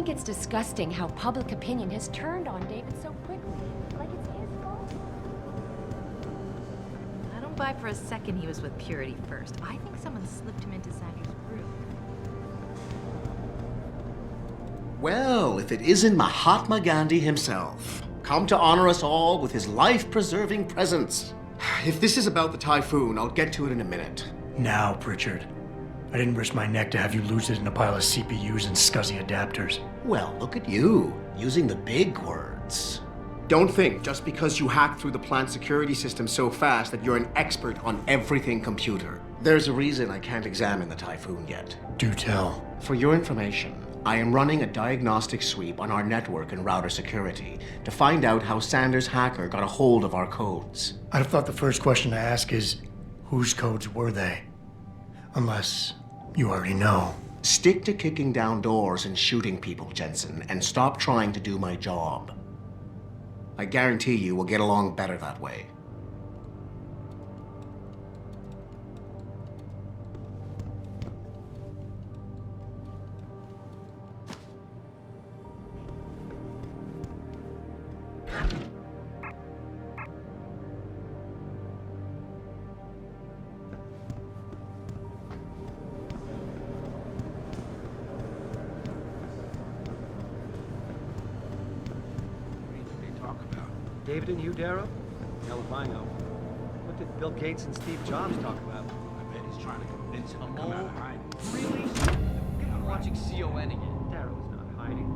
think it's disgusting how public opinion has turned on David so quickly. Like it's his fault. I don't buy for a second he was with Purity first. I think someone slipped him into Sanders' group. Well, if it isn't Mahatma Gandhi himself, come to honor us all with his life-preserving presence. If this is about the typhoon, I'll get to it in a minute. Now, Pritchard. I didn't risk my neck to have you lose it in a pile of CPUs and scuzzy adapters. Well, look at you, using the big words. Don't think just because you hacked through the plant security system so fast that you're an expert on everything computer. There's a reason I can't examine the typhoon yet. Do tell. For your information, I am running a diagnostic sweep on our network and router security to find out how Sanders' hacker got a hold of our codes. I'd have thought the first question to ask is, whose codes were they? Unless you already know. Stick to kicking down doors and shooting people, Jensen, and stop trying to do my job. I guarantee you we'll get along better that way. David and you, Darrow? Hell if I know. What did Bill Gates and Steve Jobs talk about? I bet he's trying to convince him to come out of hiding. Really? I'm watching CON again. Darrow's not hiding.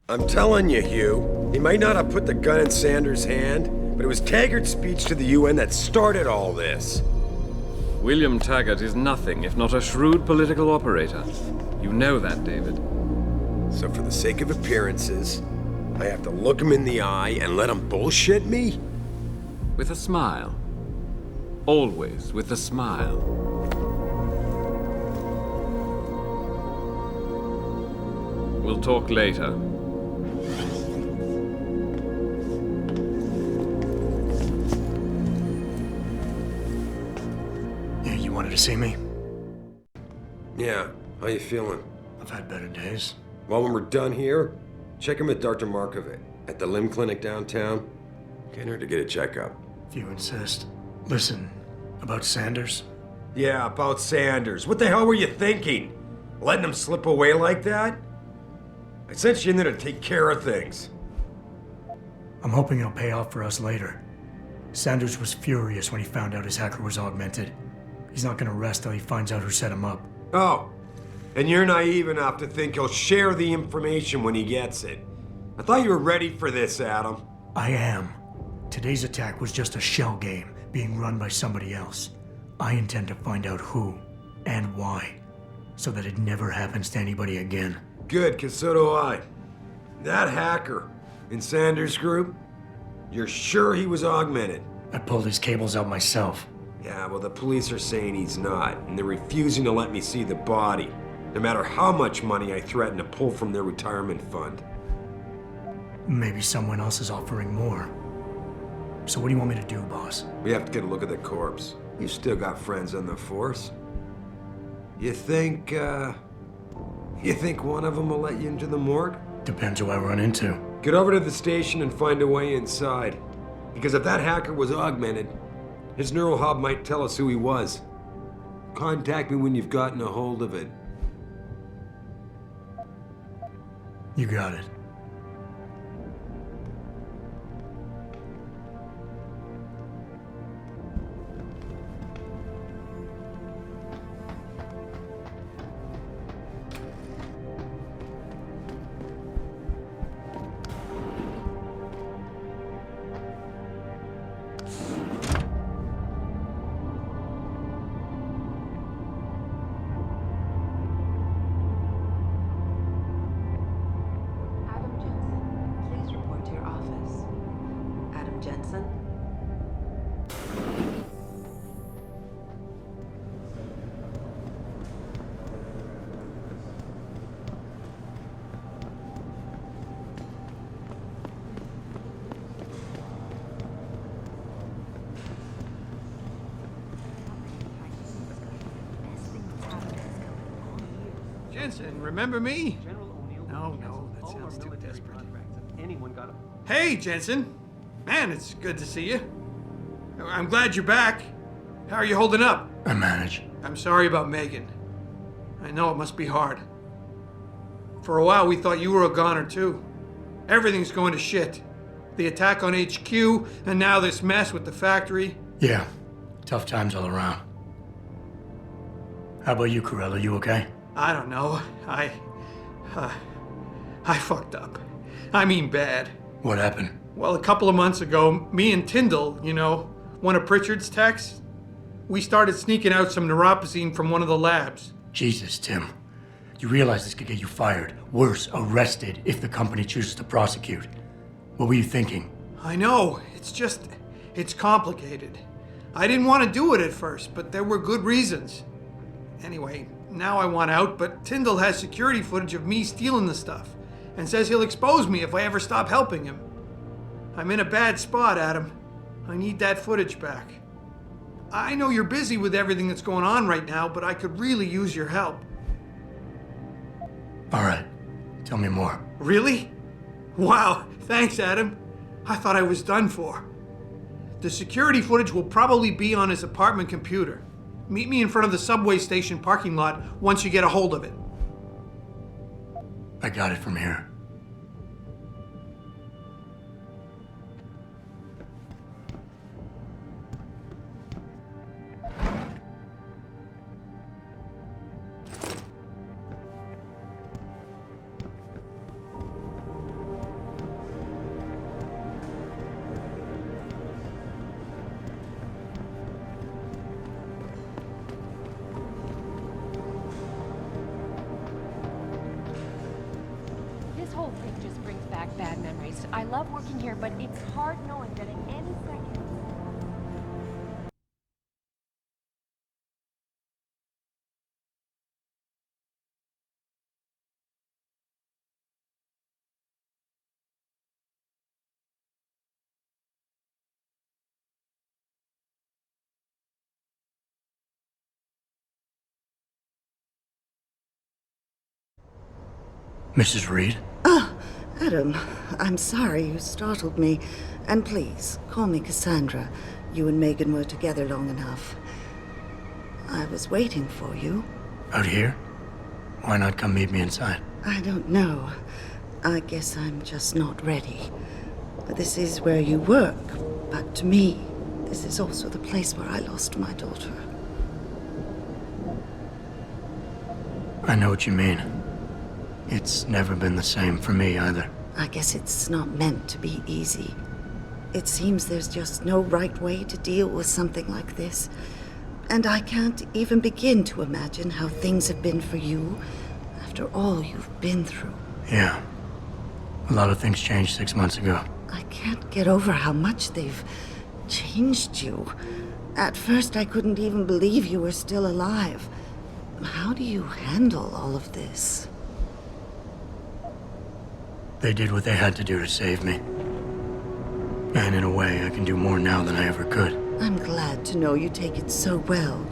I'm telling you, Hugh, he might not have put the gun in Sanders' hand, but it was Taggart's speech to the UN that started all this. William Taggart is nothing if not a shrewd political operator. You know that, David. So for the sake of appearances, I have to look him in the eye and let him bullshit me? With a smile. Always with a smile. We'll talk later. You wanted to see me? Yeah, how you feeling? I've had better days. Well, when we're done here, check him at Dr. Markovic at the limb clinic downtown. Can't hurt to get a checkup. If you insist. Listen, about Sanders? Yeah, about Sanders. What the hell were you thinking? Letting him slip away like that? I sent you in there to take care of things. I'm hoping it'll pay off for us later. Sanders was furious when he found out his hacker was augmented. He's not gonna rest till he finds out who set him up. Oh, and you're naive enough to think he'll share the information when he gets it. I thought you were ready for this, Adam. I am. Today's attack was just a shell game being run by somebody else. I intend to find out who and why, so that it never happens to anybody again. Good, 'cause so do I. That hacker in Sanders' group, you're sure he was augmented? I pulled his cables out myself. Yeah, well, the police are saying he's not, and they're refusing to let me see the body, no matter how much money I threaten to pull from their retirement fund. Maybe someone else is offering more. So what do you want me to do, boss? We have to get a look at the corpse. You still got friends on the force. You think one of them will let you into the morgue? Depends who I run into. Get over to the station and find a way inside. Because if that hacker was augmented, his neural hub might tell us who he was. Contact me when you've gotten a hold of it. You got it. Jensen, remember me? General O'Neill No, will no, cancel that all our sounds too military desperate. contracts if anyone got a... Hey, Jensen. Man, it's good to see you. I'm glad you're back. How are you holding up? I manage. I'm sorry about Megan. I know it must be hard. For a while, we thought you were a goner, too. Everything's going to shit. The attack on HQ, and now this mess with the factory. Yeah, tough times all around. How about you, Corella? You okay? I don't know. I fucked up. I mean bad. What happened? Well, a couple of months ago, me and Tyndall, you know, one of Pritchard's techs, we started sneaking out some neuropozyne from one of the labs. Jesus, Tim. You realize this could get you fired. Worse, arrested if the company chooses to prosecute. What were you thinking? I know. It's complicated. I didn't want to do it at first, but there were good reasons. Anyway, now I want out, but Tyndall has security footage of me stealing the stuff and says he'll expose me if I ever stop helping him. I'm in a bad spot, Adam. I need that footage back. I know you're busy with everything that's going on right now, but I could really use your help. All right. Tell me more. Really? Wow, thanks, Adam. I thought I was done for. The security footage will probably be on his apartment computer. Meet me in front of the subway station parking lot once you get a hold of it. I got it from here. This whole thing just brings back bad memories. I love working here, but it's hard knowing that at any second... Mrs. Reed? Adam, I'm sorry you startled me. And please, call me Cassandra. You and Megan were together long enough. I was waiting for you. Out here? Why not come meet me inside? I don't know. I guess I'm just not ready. This is where you work, but to me, this is also the place where I lost my daughter. I know what you mean. It's never been the same for me either. I guess it's not meant to be easy. It seems there's just no right way to deal with something like this. And I can't even begin to imagine how things have been for you after all you've been through. Yeah. A lot of things changed 6 months ago. I can't get over how much they've changed you. At first, I couldn't even believe you were still alive. How do you handle all of this? They did what they had to do to save me. And in a way, I can do more now than I ever could. I'm glad to know you take it so well.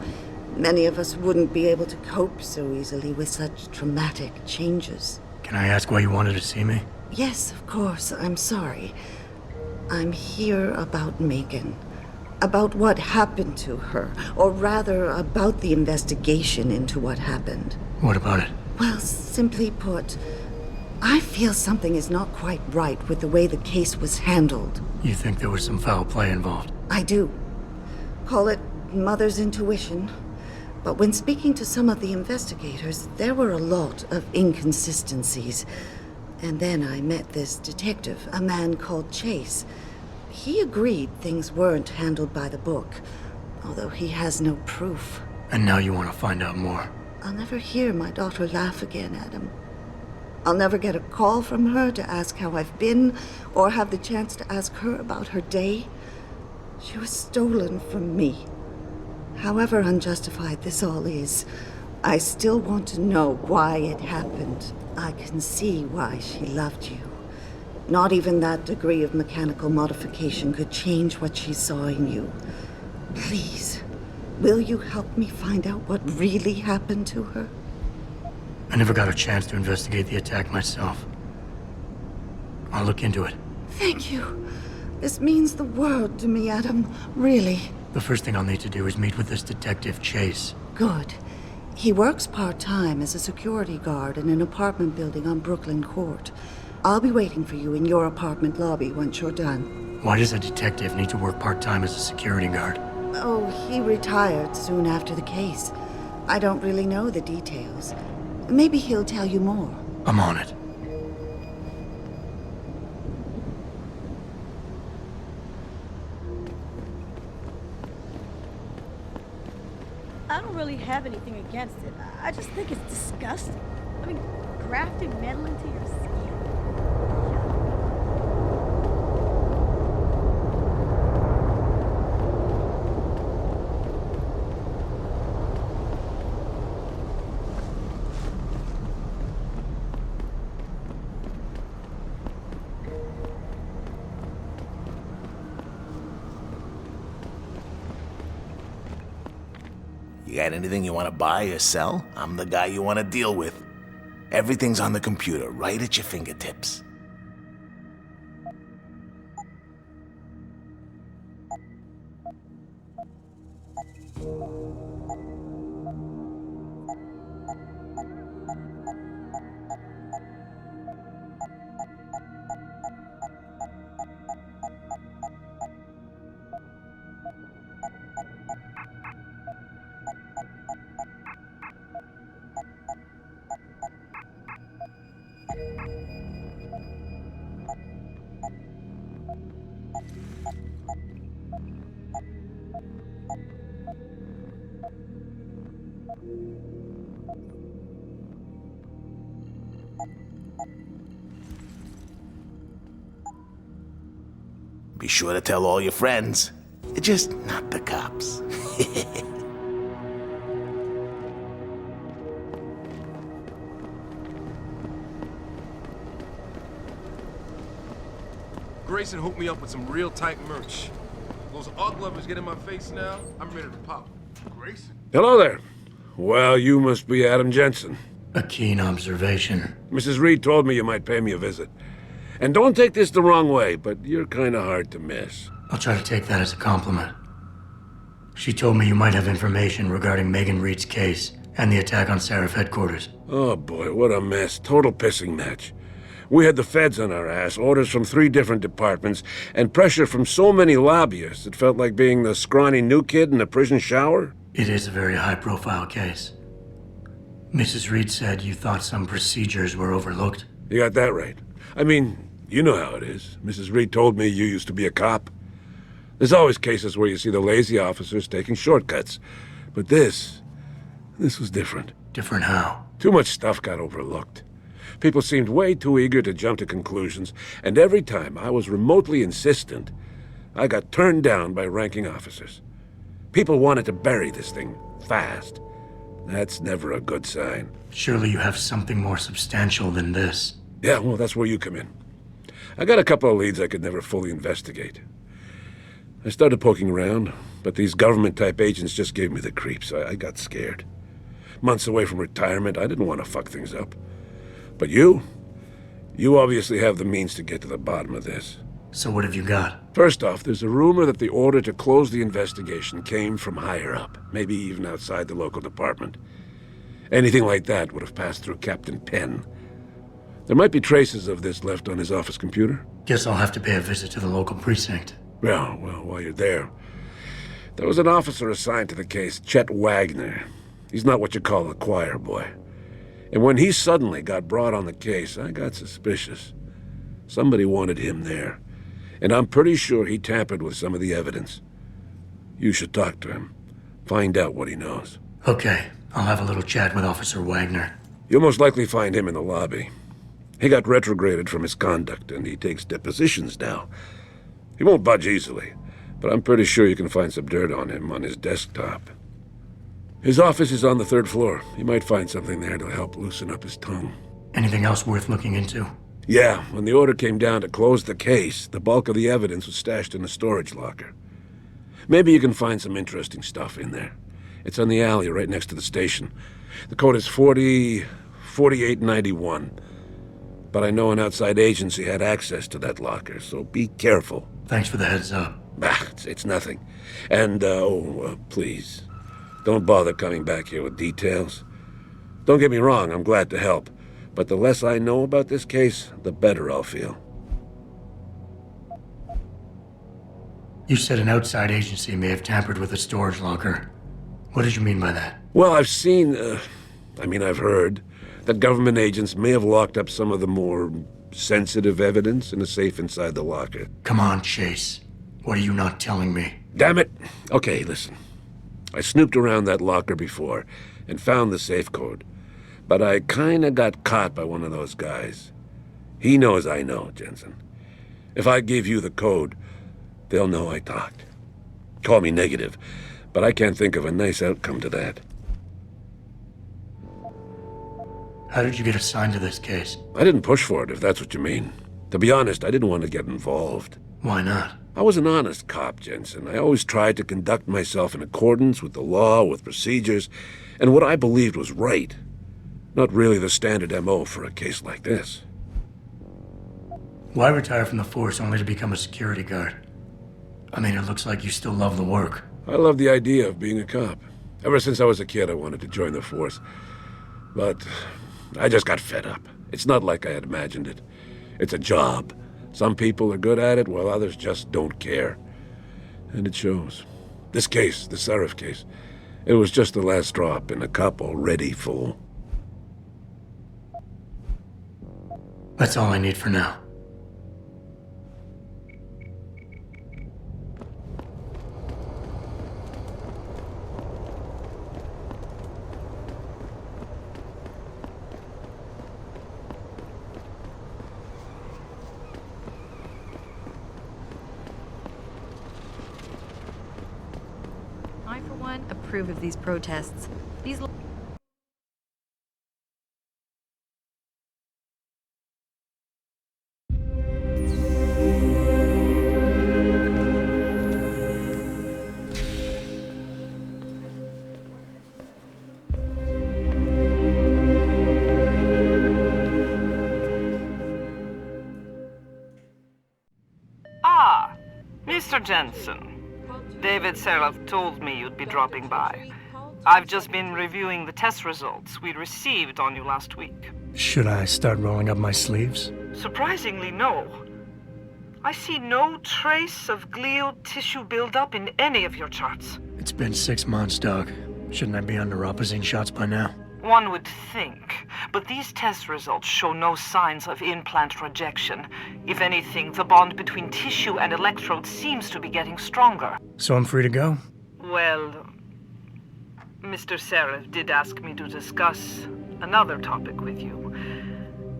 Many of us wouldn't be able to cope so easily with such traumatic changes. Can I ask why you wanted to see me? Yes, of course. I'm sorry. I'm here about Megan. About what happened to her. Or rather, about the investigation into what happened. What about it? Well, simply put, I feel something is not quite right with the way the case was handled. You think there was some foul play involved? I do. Call it mother's intuition. But when speaking to some of the investigators, there were a lot of inconsistencies. And then I met this detective, a man called Chase. He agreed things weren't handled by the book, although he has no proof. And now you want to find out more? I'll never hear my daughter laugh again, Adam. I'll never get a call from her to ask how I've been, or have the chance to ask her about her day. She was stolen from me. However unjustified this all is, I still want to know why it happened. I can see why she loved you. Not even that degree of mechanical modification could change what she saw in you. Please, will you help me find out what really happened to her? I never got a chance to investigate the attack myself. I'll look into it. Thank you. This means the world to me, Adam. Really. The first thing I'll need to do is meet with this detective, Chase. Good. He works part-time as a security guard in an apartment building on Brooklyn Court. I'll be waiting for you in your apartment lobby once you're done. Why does a detective need to work part-time as a security guard? Oh, he retired soon after the case. I don't really know the details. Maybe he'll tell you more. I'm on it. I don't really have anything against it. I just think it's disgusting. I mean, grafting metal into your skin. You got anything you want to buy or sell? I'm the guy you want to deal with. Everything's on the computer, right at your fingertips. Be sure to tell all your friends. Just not the cops. Grayson hooked me up with some real tight merch. Those Ugg lovers get in my face now, I'm ready to pop. Grayson? Hello there. Well, you must be Adam Jensen. A keen observation. Mrs. Reed told me you might pay me a visit. And don't take this the wrong way, but you're kind of hard to miss. I'll try to take that as a compliment. She told me you might have information regarding Megan Reed's case and the attack on Seraph headquarters. Oh boy, what a mess. Total pissing match. We had the feds on our ass, orders from 3 different departments, and pressure from so many lobbyists it felt like being the scrawny new kid in a prison shower. It is a very high-profile case. Mrs. Reed said you thought some procedures were overlooked. You got that right. I mean, you know how it is. Mrs. Reed told me you used to be a cop. There's always cases where you see the lazy officers taking shortcuts. But this was different. Different how? Too much stuff got overlooked. People seemed way too eager to jump to conclusions, and every time I was remotely insistent, I got turned down by ranking officers. People wanted to bury this thing fast. That's never a good sign. Surely you have something more substantial than this. Yeah, well, that's where you come in. I got a couple of leads I could never fully investigate. I started poking around, but these government-type agents just gave me the creeps. I got scared. Months away from retirement, I didn't want to fuck things up. But you obviously have the means to get to the bottom of this. So what have you got? First off, there's a rumor that the order to close the investigation came from higher up, maybe even outside the local department. Anything like that would have passed through Captain Penn. There might be traces of this left on his office computer. Guess I'll have to pay a visit to the local precinct. Well, while you're there, there was an officer assigned to the case, Chet Wagner. He's not what you call a choir boy. And when he suddenly got brought on the case, I got suspicious. Somebody wanted him there. And I'm pretty sure he tampered with some of the evidence. You should talk to him. Find out what he knows. Okay, I'll have a little chat with Officer Wagner. You'll most likely find him in the lobby. He got retrograded from his conduct, and he takes depositions now. He won't budge easily, but I'm pretty sure you can find some dirt on him on his desktop. His office is on the 3rd floor. You might find something there to help loosen up his tongue. Anything else worth looking into? Yeah, when the order came down to close the case, the bulk of the evidence was stashed in a storage locker. Maybe you can find some interesting stuff in there. It's on the alley right next to the station. The code is 40... 4891. But I know an outside agency had access to that locker, so be careful. Thanks for the heads up. It's nothing. And, please, don't bother coming back here with details. Don't get me wrong, I'm glad to help. But the less I know about this case, the better I'll feel. You said an outside agency may have tampered with the storage locker. What did you mean by that? Well, I've seen, I've heard that government agents may have locked up some of the more sensitive evidence in a safe inside the locker. Come on, Chase. What are you not telling me? Damn it! Okay, listen. I snooped around that locker before and found the safe code. But I kinda got caught by one of those guys. He knows I know, Jensen. If I give you the code, they'll know I talked. Call me negative, but I can't think of a nice outcome to that. How did you get assigned to this case? I didn't push for it, if that's what you mean. To be honest, I didn't want to get involved. Why not? I was an honest cop, Jensen. I always tried to conduct myself in accordance with the law, with procedures, and what I believed was right. Not really the standard MO for a case like this. Why retire from the force only to become a security guard? I mean, it looks like you still love the work. I love the idea of being a cop. Ever since I was a kid, I wanted to join the force. But I just got fed up. It's not like I had imagined it. It's a job. Some people are good at it, while others just don't care. And it shows. This case, the Seraph case, it was just the last drop in a cup already full. That's all I need for now. I, for one, approve of these protests. These Ah, Mr. Jensen. David Seraph told me you'd be dropping by. I've just been reviewing the test results we received on you last week. Should I start rolling up my sleeves? Surprisingly, no. I see no trace of glial tissue buildup in any of your charts. It's been 6 months, Doc. Shouldn't I be on neuropozyne shots by now? One would think, but these test results show no signs of implant rejection. If anything, the bond between tissue and electrodes seems to be getting stronger. So I'm free to go? Well, Mr. Seraph did ask me to discuss another topic with you.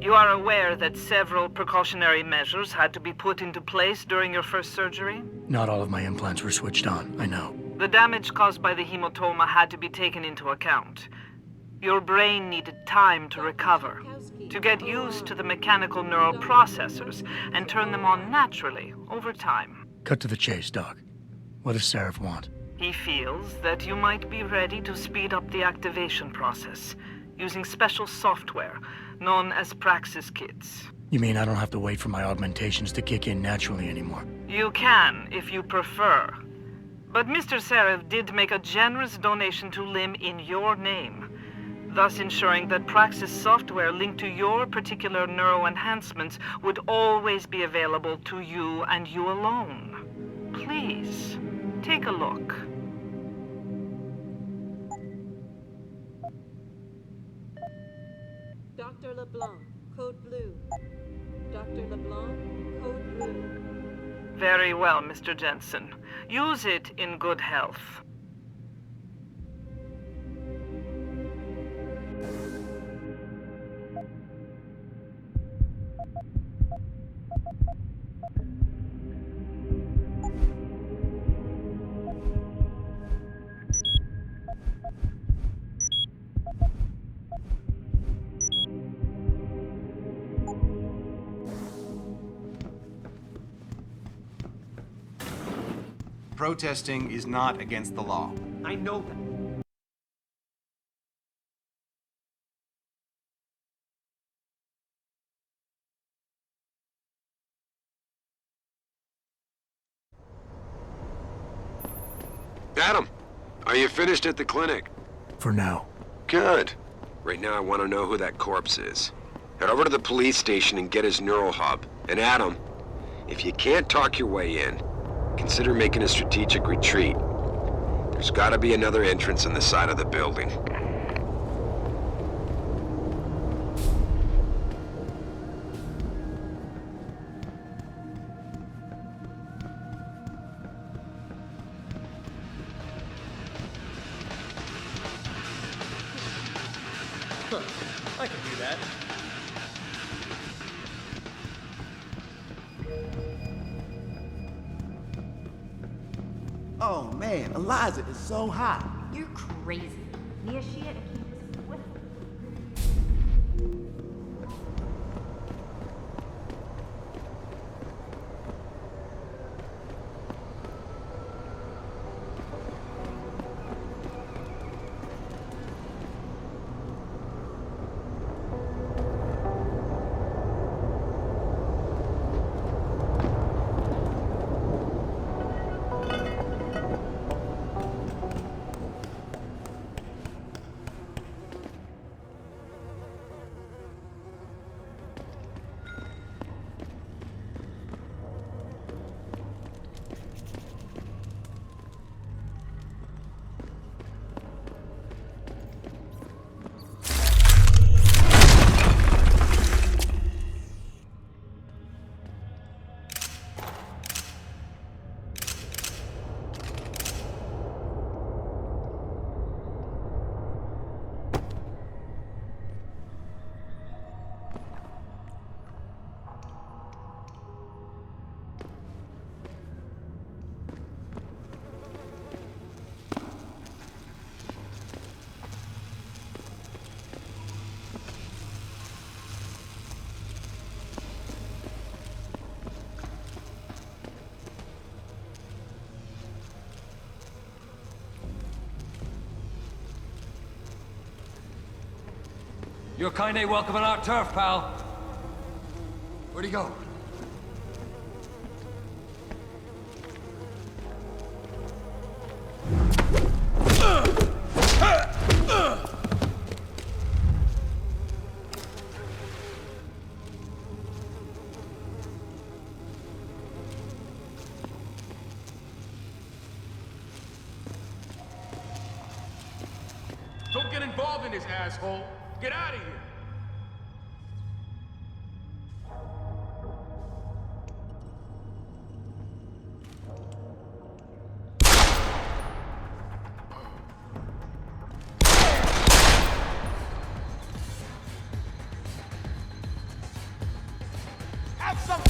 You are aware that several precautionary measures had to be put into place during your first surgery? Not all of my implants were switched on, I know. The damage caused by the hematoma had to be taken into account. Your brain needed time to recover, to get used to the mechanical neural processors and turn them on naturally over time. Cut to the chase, Doc. What does Seraph want? He feels that you might be ready to speed up the activation process using special software known as Praxis kits. You mean I don't have to wait for my augmentations to kick in naturally anymore? You can, if you prefer. But Mr. Seraph did make a generous donation to LIM in your name, thus ensuring that Praxis software linked to your particular neuroenhancements would always be available to you and you alone. Please, take a look. Dr. LeBlanc, code blue. Dr. LeBlanc, code blue. Very well, Mr. Jensen. Use it in good health. Protesting is not against the law. I know that. Adam, are you finished at the clinic? For now. Good. Right now I want to know who that corpse is. Head over to the police station and get his neural hub. And Adam, if you can't talk your way in, consider making a strategic retreat. There's gotta be another entrance on the side of the building. I can do that. Oh man, Eliza is so hot. You're crazy. Nia Shia and keep this swift. You're kinda welcome on our turf, pal. Where'd he go? Don't get involved in this, asshole. Get out of here. Have some.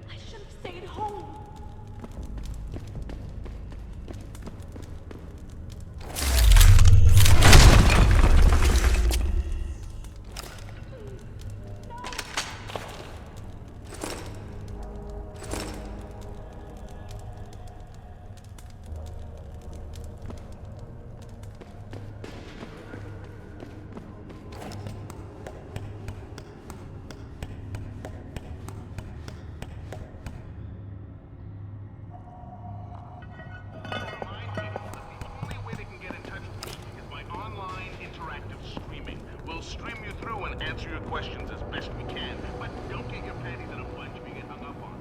I should have stayed home. We'll stream you through and answer your questions as best we can, but don't get your panties in a bunch if you get hung up on.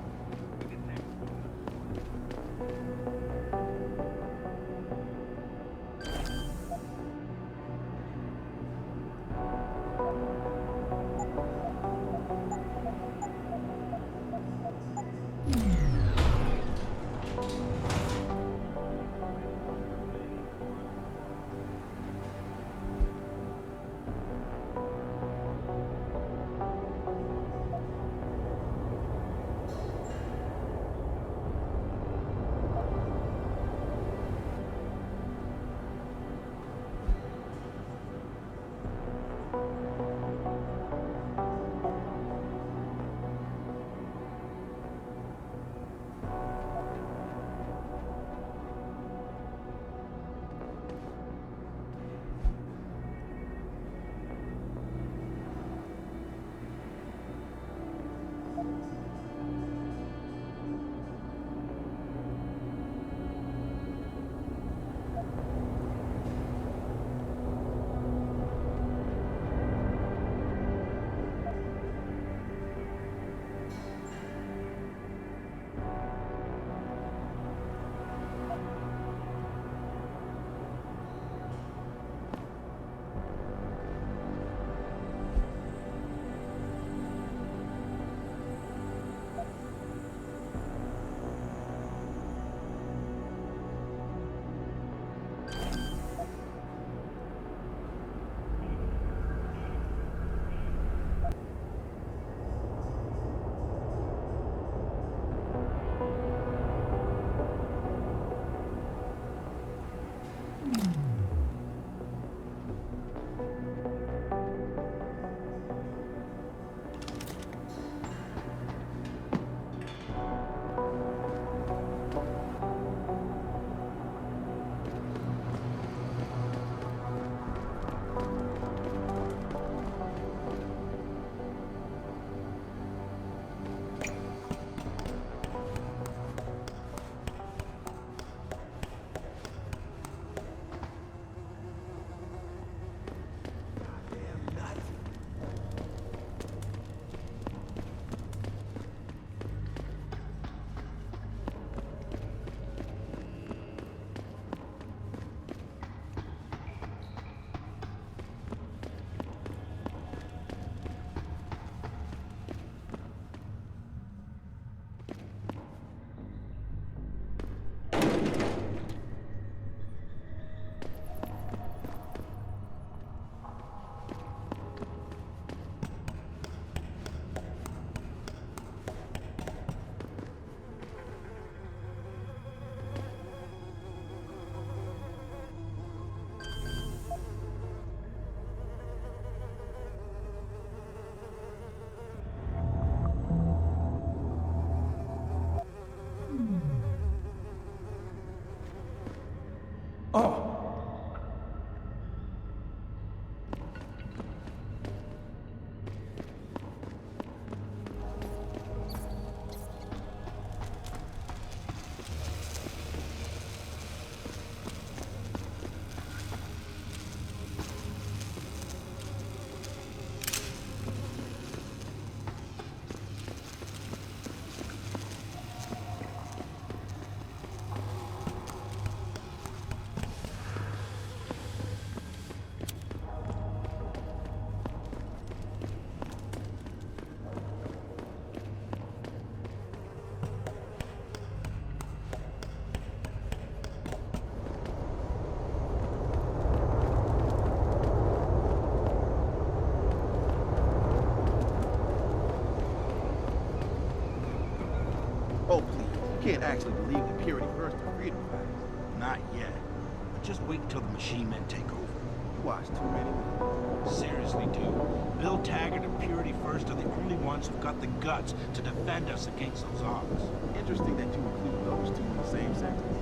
Oh. Oh, please. You can't actually believe the Purity First and Freedom Fighters. Not yet. But just wait until the machine men take over. You watch too many. Seriously, dude. Bill Taggart and Purity First are the only ones who've got the guts to defend us against those arms. Interesting that you include those two in the same sentence.